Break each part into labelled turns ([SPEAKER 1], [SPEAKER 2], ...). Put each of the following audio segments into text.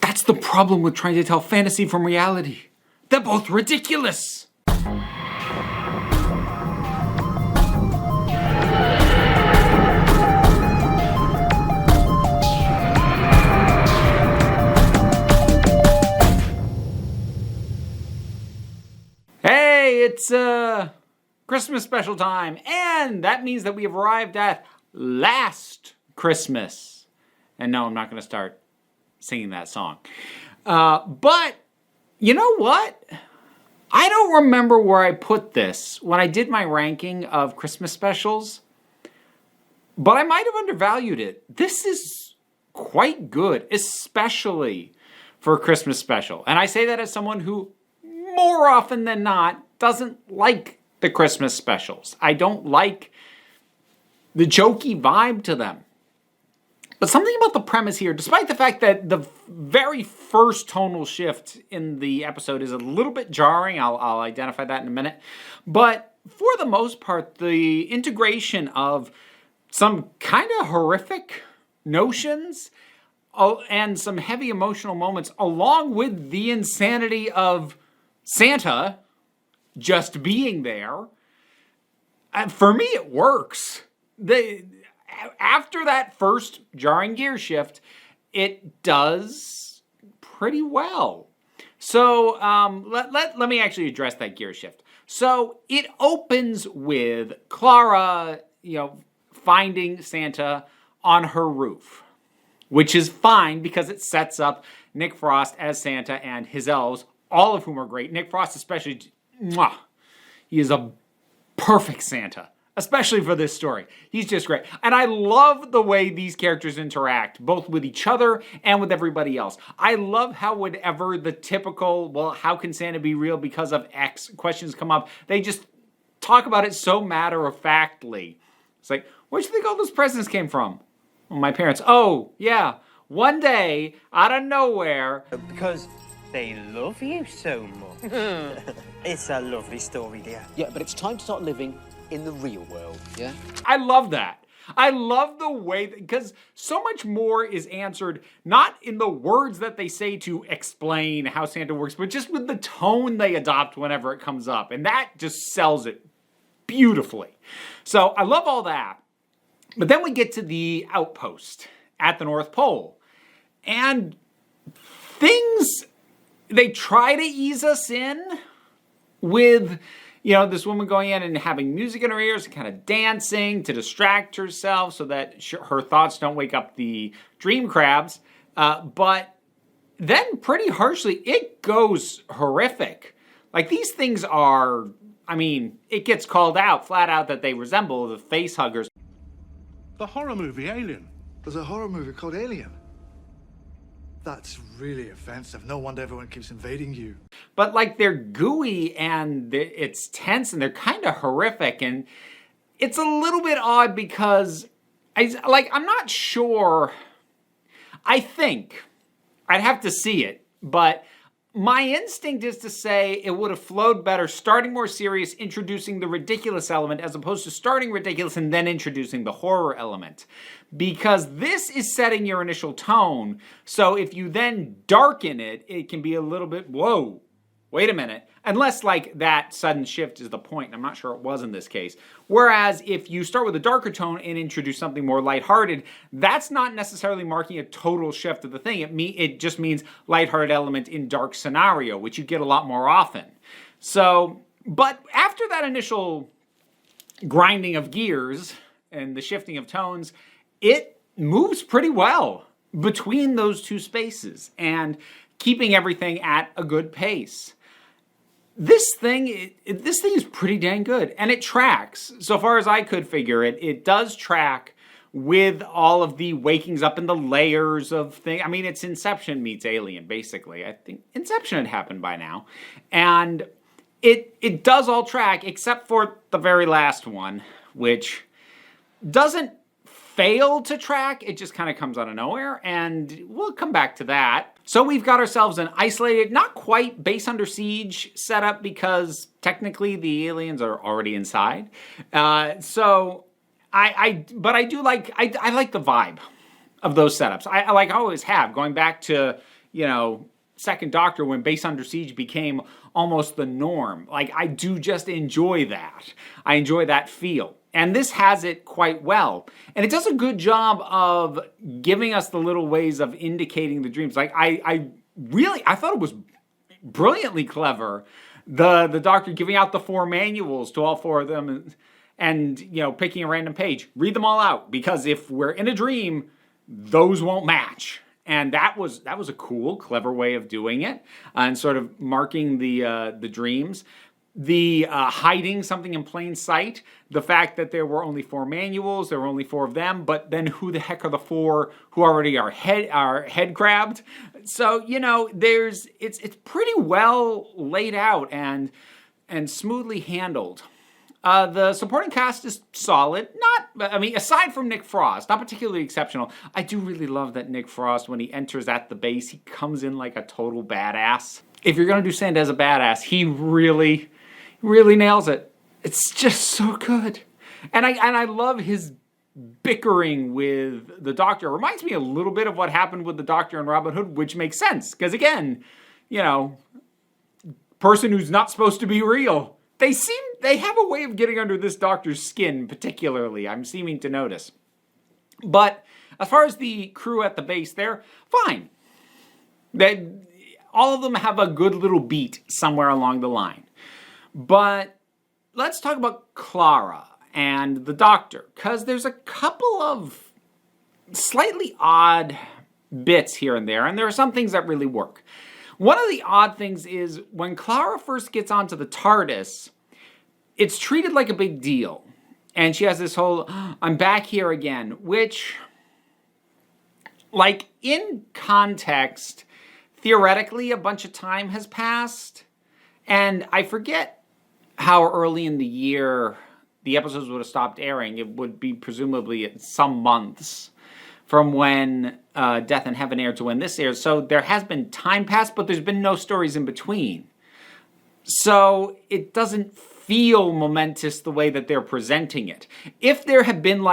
[SPEAKER 1] That's the problem with trying to tell fantasy from reality. They're both ridiculous. Hey, it's Christmas special time, and that means that we have arrived at last Christmas. And no, I'm not going to start singing that song. But you know what? I don't remember where I put this when I did my ranking of Christmas specials, but I might have undervalued it. This is quite good, especially for a Christmas special. And I say that as someone who, more often than not, doesn't like the Christmas specials. I don't like the jokey vibe to them. But something about the premise here, despite the fact that the very first tonal shift in the episode is a little bit jarring, I'll identify that in a minute, but for the most part, the integration of some kind of horrific notions and some heavy emotional moments, along with the insanity of Santa just being there, for me it works. After that first jarring gear shift, it does pretty well. So let me actually address that gear shift. So it opens with Clara, finding Santa on her roof, which is fine because it sets up Nick Frost as Santa and his elves, all of whom are great. Nick Frost especially, he is a perfect Santa. Especially for this story. He's just great. And I love the way these characters interact, both with each other and with everybody else. I love how whenever the typical, well, how can Santa be real because of X questions come up, they just talk about it so matter-of-factly. It's like, where'd you think all those presents came from? Well, my parents. Oh, yeah. One day, out of nowhere.
[SPEAKER 2] Because they love you so much. It's a lovely story, dear.
[SPEAKER 3] Yeah, but it's time to start living in the real world, yeah?
[SPEAKER 1] I love that. I love the way, because so much more is answered, not in the words that they say to explain how Santa works, but just with the tone they adopt whenever it comes up. And that just sells it beautifully. So I love all that. But then we get to the outpost at the North Pole. And things, they try to ease us in with, this woman going in and having music in her ears and kind of dancing to distract herself so that her thoughts don't wake up the dream crabs. But then pretty harshly, it goes horrific. Like these things are, it gets called out, flat out, that they resemble the face huggers.
[SPEAKER 4] The horror movie Alien.
[SPEAKER 5] There's a horror movie called Alien. That's really offensive. No wonder everyone keeps invading you.
[SPEAKER 1] But they're gooey and it's tense and they're kind of horrific, and it's a little bit odd because I'm not sure. I think I'd have to see it, but my instinct is to say it would have flowed better starting more serious, introducing the ridiculous element, as opposed to starting ridiculous and then introducing the horror element. Because this is setting your initial tone, so if you then darken it, it can be a little bit, whoa, wait a minute. Unless that sudden shift is the point, and I'm not sure it was in this case. Whereas if you start with a darker tone and introduce something more lighthearted, that's not necessarily marking a total shift of the thing. It just means lighthearted element in dark scenario, which you get a lot more often. So, but after that initial grinding of gears and the shifting of tones, it moves pretty well between those two spaces and keeping everything at a good pace. This thing is pretty dang good, and it tracks. So far as I could figure it, it does track with all of the wakings up and the layers of things. It's Inception meets Alien, basically. I think Inception had happened by now. And it does all track, except for the very last one, which doesn't fail to track. It just kind of comes out of nowhere, and we'll come back to that. So we've got ourselves an isolated, not quite base under siege setup, because technically the aliens are already inside. But I do like, I like the vibe of those setups. I always have, going back to, Second Doctor when Base Under Siege became almost the norm. Like, I do just enjoy that. I enjoy that feel. And this has it quite well. And it does a good job of giving us the little ways of indicating the dreams. Like, I thought it was brilliantly clever. The Doctor giving out the 4 manuals to all 4 of them and picking a random page. Read them all out, because if we're in a dream, those won't match. And that was a cool, clever way of doing it, and sort of marking the dreams. The hiding something in plain sight, the fact that there were only 4 manuals, there were only 4 of them, but then who the heck are the 4 who already are head grabbed? So, it's pretty well laid out and smoothly handled. The supporting cast is solid. Aside from Nick Frost, not particularly exceptional. I do really love that Nick Frost, when he enters at the base, he comes in like a total badass. If you're going to do Santa as a badass, he really nails it. It's just so good. And I love his bickering with the Doctor. It reminds me a little bit of what happened with the Doctor and Robin Hood, which makes sense. Because again, person who's not supposed to be real. They have a way of getting under this Doctor's skin, particularly, I'm seeming to notice. But as far as the crew at the base, they're fine. All of them have a good little beat somewhere along the line. But let's talk about Clara and the Doctor, because there's a couple of slightly odd bits here and there are some things that really work. One of the odd things is when Clara first gets onto the TARDIS, it's treated like a big deal. And she has this whole, I'm back here again, which, like, in context, theoretically, a bunch of time has passed. And I forget how early in the year the episodes would have stopped airing. It would be presumably some months from when Death in Heaven aired to when this airs. So there has been time passed, but there's been no stories in between. So it doesn't feel momentous the way that they're presenting it. If there had been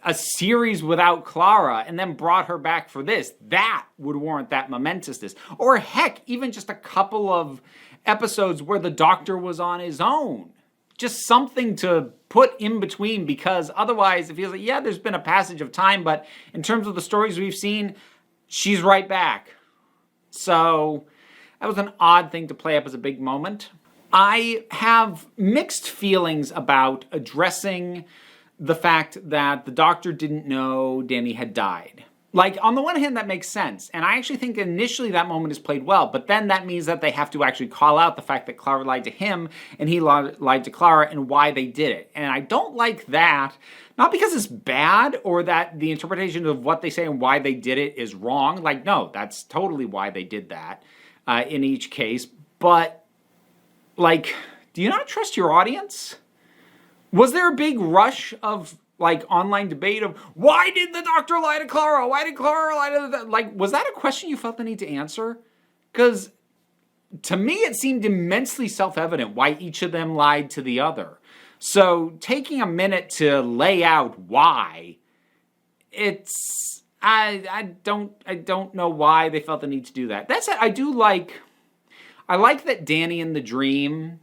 [SPEAKER 1] a series without Clara and then brought her back for this, that would warrant that momentousness. Or heck, even just a couple of episodes where the Doctor was on his own. Just something to put in between, because otherwise it feels like, yeah, there's been a passage of time, but in terms of the stories we've seen, she's right back. So that was an odd thing to play up as a big moment. I have mixed feelings about addressing the fact that the Doctor didn't know Danny had died. Like, on the one hand, that makes sense. And I actually think initially that moment is played well, but then that means that they have to actually call out the fact that Clara lied to him and he lied to Clara and why they did it. And I don't like that, not because it's bad or that the interpretation of what they say and why they did it is wrong. Like, no, that's totally why they did that in each case. But, like, do you not trust your audience? Was there a big rush of online debate of why did the Doctor lie to Clara? Why did Clara lie to the... was that a question you felt the need to answer? Because to me, it seemed immensely self-evident why each of them lied to the other. So taking a minute to lay out why, it's... I don't know why they felt the need to do that. That said, I like that Danny in the dream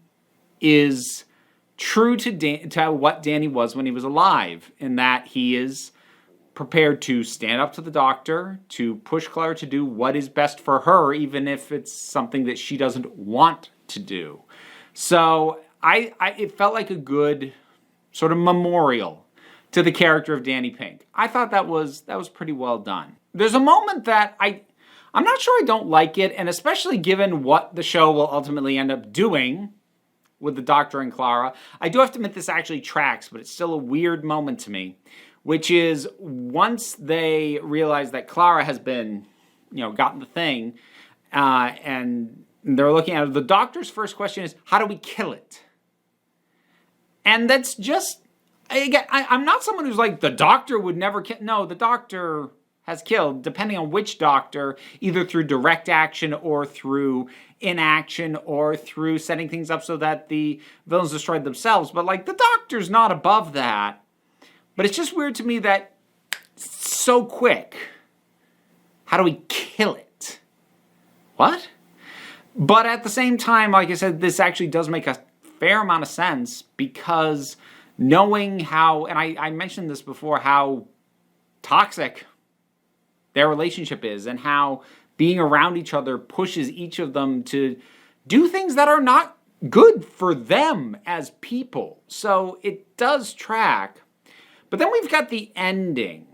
[SPEAKER 1] is true to what Danny was when he was alive, in that he is prepared to stand up to the Doctor, to push Clara to do what is best for her, even if it's something that she doesn't want to do. So it felt like a good sort of memorial to the character of Danny Pink. I thought that was pretty well done. There's a moment that I'm not sure I don't like it, and especially given what the show will ultimately end up doing with the Doctor and Clara, I do have to admit this actually tracks, but it's still a weird moment to me, which is once they realize that Clara has been, gotten the thing, and they're looking at it, the Doctor's first question is, how do we kill it? And that's just, again, I'm not someone who's like, the Doctor would never kill. No, the Doctor has killed, depending on which Doctor, either through direct action or through inaction or through setting things up so that the villains destroyed themselves. But the Doctor's not above that. But it's just weird to me that so quick How do we kill it? What? But at the same time, like I said, this actually does make a fair amount of sense because knowing how, and I mentioned this before, how toxic their relationship is and how being around each other pushes each of them to do things that are not good for them as people. So it does track. But then we've got the ending.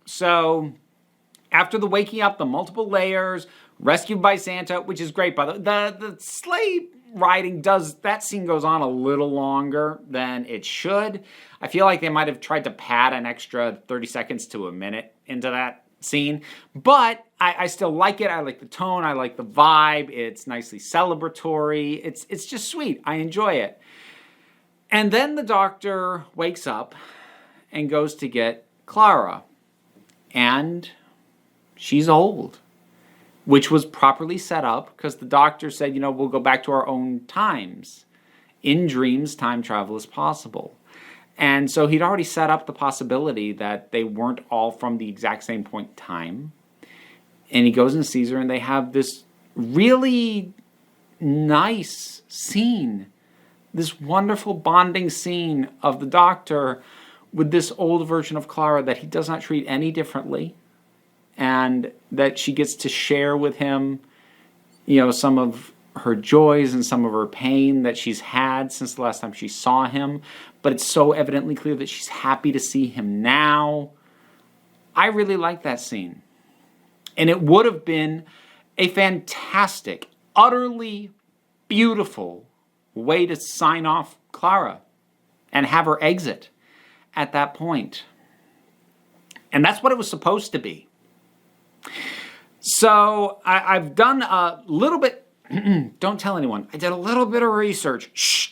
[SPEAKER 1] So after the waking up, the multiple layers, rescued by Santa, which is great, by the sleigh riding that scene goes on a little longer than it should. I feel like they might have tried to pad an extra 30 seconds to a minute into that scene, but I still like it. I like the tone. I like the vibe. It's nicely celebratory. It's just sweet. I enjoy it. And then the doctor wakes up and goes to get Clara, and she's old, which was properly set up because the doctor said, we'll go back to our own times. In dreams, time travel is possible. And so he'd already set up the possibility that they weren't all from the exact same point in time. And he goes and sees her, and they have this really nice scene, this wonderful bonding scene of the doctor with this old version of Clara that he does not treat any differently, and that she gets to share with him, some of her joys and some of her pain that she's had since the last time she saw him. But it's so evidently clear that she's happy to see him now. I really like that scene. And it would have been a fantastic, utterly beautiful way to sign off Clara and have her exit at that point. And that's what it was supposed to be. So I've done a little bit, don't tell anyone, I did a little bit of research. Shh.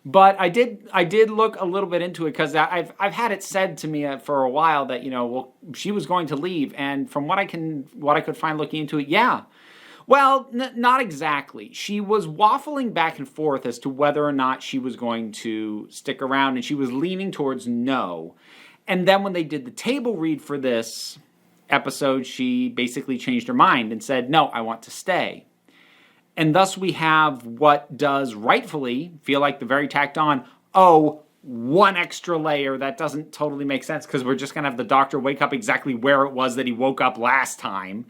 [SPEAKER 1] But I did look a little bit into it because I've had it said to me for a while that, she was going to leave. And from what I could find looking into it, yeah. Well, not exactly. She was waffling back and forth as to whether or not she was going to stick around, and she was leaning towards no. And then when they did the table read for this episode, she basically changed her mind and said, no, I want to stay. And thus we have what does rightfully feel like the very tacked on, one extra layer that doesn't totally make sense because we're just going to have the doctor wake up exactly where it was that he woke up last time.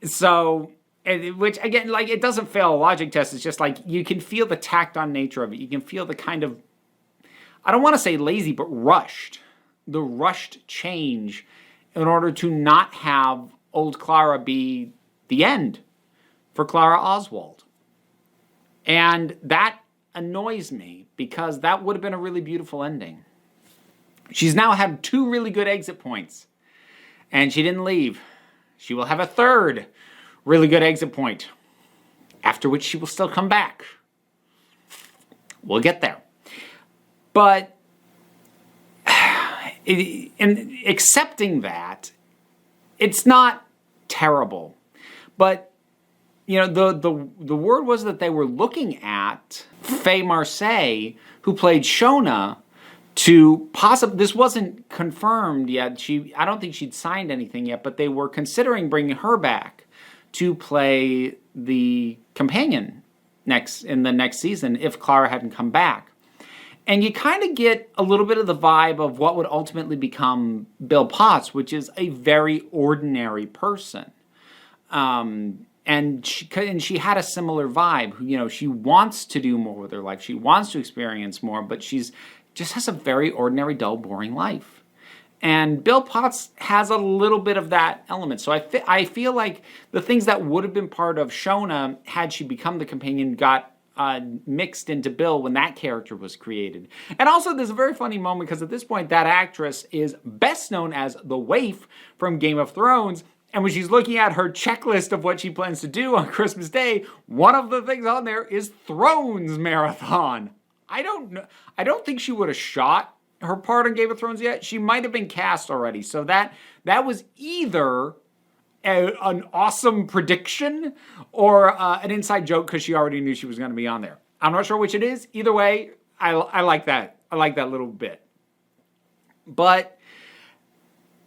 [SPEAKER 1] So, which again, like, it doesn't fail a logic test. It's just like you can feel the tacked on nature of it. You can feel the kind of, I don't want to say lazy, but the rushed change in order to not have old Clara be the end for Clara Oswald. And that annoys me because that would have been a really beautiful ending. She's now had 2 really good exit points, and she didn't leave. She will have a 3rd really good exit point, after which she will still come back. We'll get there. But in accepting that, it's not terrible. But the word was that they were looking at Faye Marseille, who played Shona, to possibly, this wasn't confirmed yet. I don't think she'd signed anything yet, but they were considering bringing her back to play the companion in the next season if Clara hadn't come back. And you kind of get a little bit of the vibe of what would ultimately become Bill Potts, which is a very ordinary person. And she had a similar vibe. She wants to do more with her life. She wants to experience more, but she's just has a very ordinary, dull, boring life. And Bill Potts has a little bit of that element. So I feel like the things that would have been part of Shona had she become the companion got mixed into Bill when that character was created. And also there's a very funny moment because at this point that actress is best known as the Waif from Game of Thrones. And when she's looking at her checklist of what she plans to do on Christmas Day, one of the things on there is Thrones Marathon. I don't think she would have shot her part on Game of Thrones yet. She might have been cast already. So that was either an awesome prediction or an inside joke because she already knew she was going to be on there. I'm not sure which it is. Either way, I like that. I like that little bit. But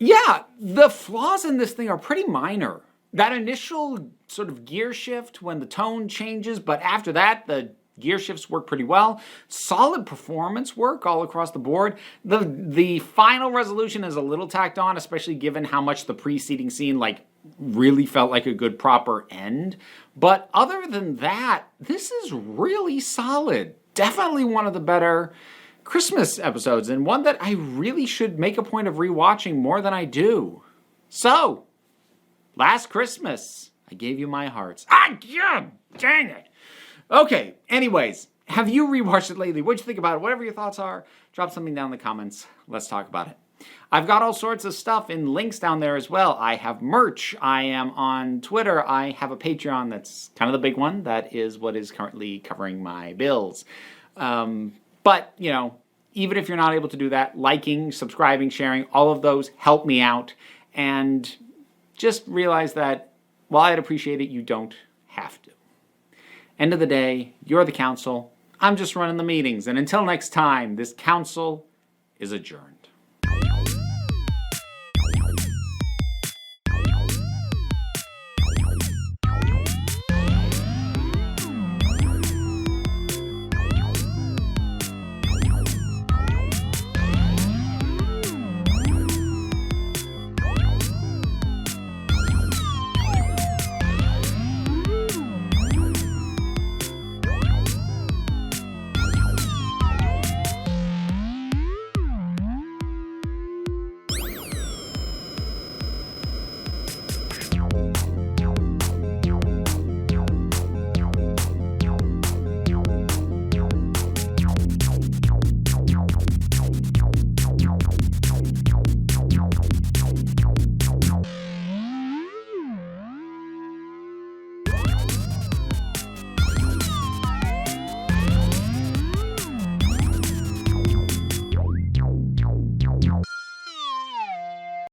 [SPEAKER 1] Yeah, the flaws in this thing are pretty minor. That initial sort of gear shift when the tone changes, but after that, the gear shifts work pretty well. Solid performance work all across the board. The final resolution is a little tacked on, especially given how much the preceding scene really felt like a good proper end. But other than that, this is really solid. Definitely one of the better Christmas episodes, and one that I really should make a point of rewatching more than I do. So, last Christmas, I gave you my hearts. Yeah, dang it. Okay, anyways, have you rewatched it lately? What'd you think about it? Whatever your thoughts are, drop something down in the comments. Let's talk about it. I've got all sorts of stuff in links down there as well. I have merch. I am on Twitter. I have a Patreon that's kind of the big one. That is what is currently covering my bills. But, even if you're not able to do that, liking, subscribing, sharing, all of those help me out. And just realize that while I'd appreciate it, you don't have to. End of the day, you're the council. I'm just running the meetings. And until next time, this council is adjourned.